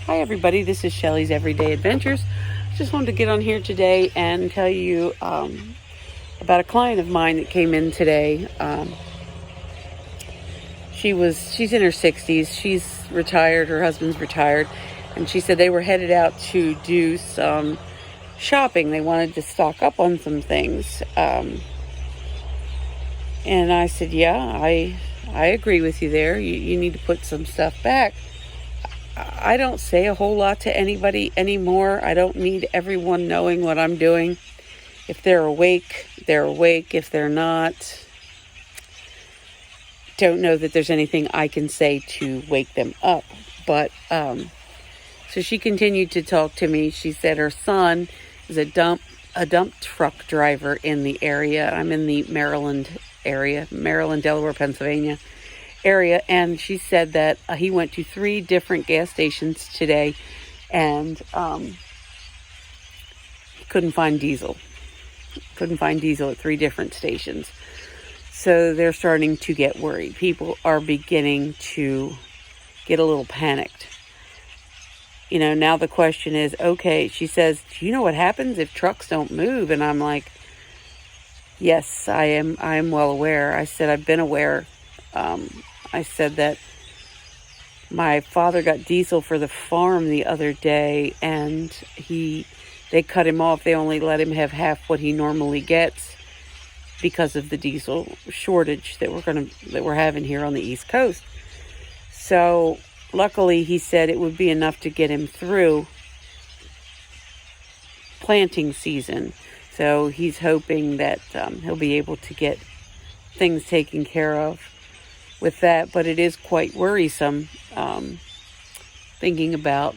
Hi everybody, this is Shelly's Everyday Adventures. Just wanted to get on here today and tell you about a client of mine that came in today. She's in her 60s. She's retired. Her husband's retired, and she said they were headed out to do some shopping. They wanted to stock up on some things, and I said, "Yeah, I agree with you there. You need to put some stuff back." I don't say a whole lot to anybody anymore. I don't need everyone knowing what I'm doing. If they're awake, they're awake. If they're not, don't know that there's anything I can say to wake them up. But, so she continued to talk to me. She said her son is a dump truck driver in the area. I'm in the Maryland area, Maryland, Delaware, Pennsylvania area, and she said that he went to 3 different gas stations today and couldn't find diesel at 3 different stations. So they're starting to get worried. People are beginning to get a little panicked. Now the question is, okay, she says, do you know what happens if trucks don't move? And I'm like, yes, I am well aware. I said, I've been aware. I said that my father got diesel for the farm the other day, and they cut him off. They only let him have half what he normally gets because of the diesel shortage that we're having here on the East Coast. So luckily, he said it would be enough to get him through planting season. So he's hoping that he'll be able to get things taken care of with that, but it is quite worrisome thinking about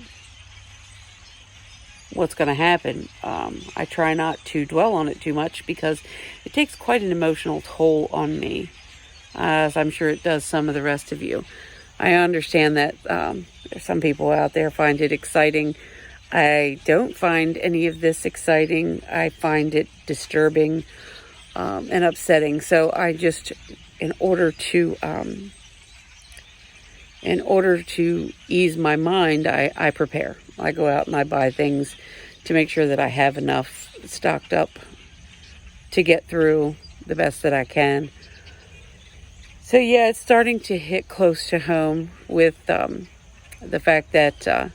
what's going to happen. I try not to dwell on it too much because it takes quite an emotional toll on me, as I'm sure it does some of the rest of you. I understand that some people out there find it exciting. I don't find any of this exciting. I find it disturbing and upsetting. So I just, in order to ease my mind, I prepare. I go out and I buy things to make sure that I have enough stocked up to get through the best that I can. So yeah, it's starting to hit close to home with the fact that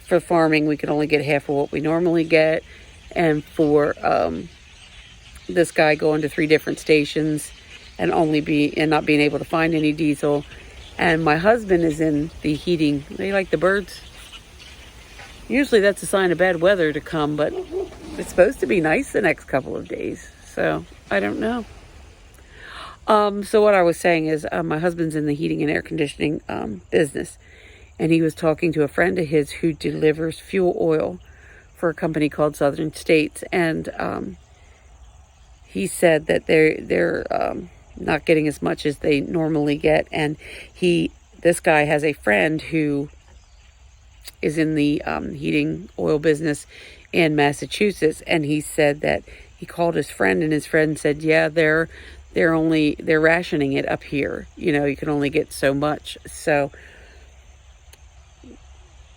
for farming we can only get half of what we normally get, and for this guy going to 3 different stations and not being able to find any diesel. And my husband is in the heating. They like the birds. Usually that's a sign of bad weather to come, but it's supposed to be nice the next couple of days. So I don't know. So what I was saying is my husband's in the heating and air conditioning business. And he was talking to a friend of his who delivers fuel oil for a company called Southern States. And he said that they're not getting as much as they normally get. And this guy has a friend who is in the heating oil business in Massachusetts. And he said that he called his friend, and his friend said, yeah, they're rationing it up here. You can only get so much. So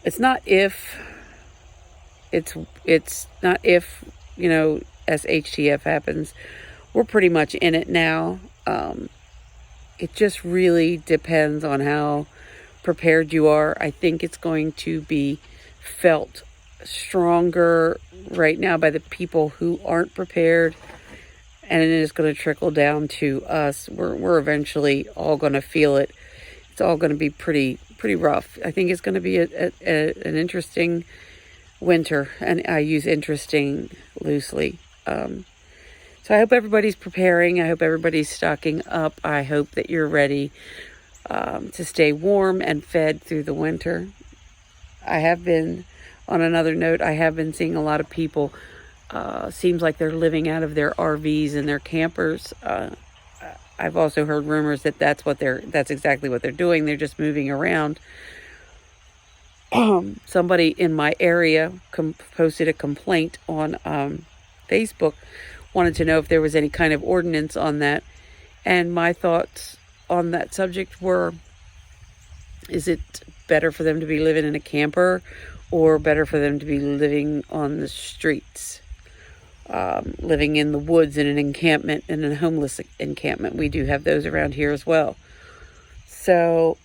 it's not if, SHTF happens. We're pretty much in it now. It just really depends on how prepared you are. I think it's going to be felt stronger right now by the people who aren't prepared, and it is going to trickle down to us. We're eventually all going to feel it. It's all going to be pretty rough. I think it's going to be an interesting winter, and I use interesting loosely. So I hope everybody's preparing. I hope everybody's stocking up. I hope that you're ready to stay warm and fed through the winter. On another note, I have been seeing a lot of people, seems like they're living out of their RVs and their campers. I've also heard rumors that that's exactly what they're doing. They're just moving around. Somebody in my area posted a complaint on Facebook, wanted to know if there was any kind of ordinance on that. And my thoughts on that subject were, Is it better for them to be living in a camper or better for them to be living on the streets? Living in the woods in an encampment, in a homeless encampment. We do have those around here as well. So,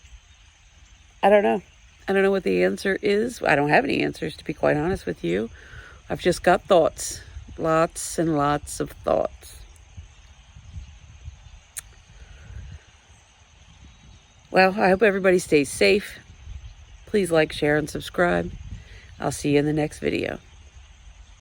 I don't know. I don't know what the answer is. I don't have any answers, to be quite honest with you. I've just got thoughts. Lots and lots of thoughts. Well, I hope everybody stays safe. Please like, share, and subscribe. I'll see you in the next video.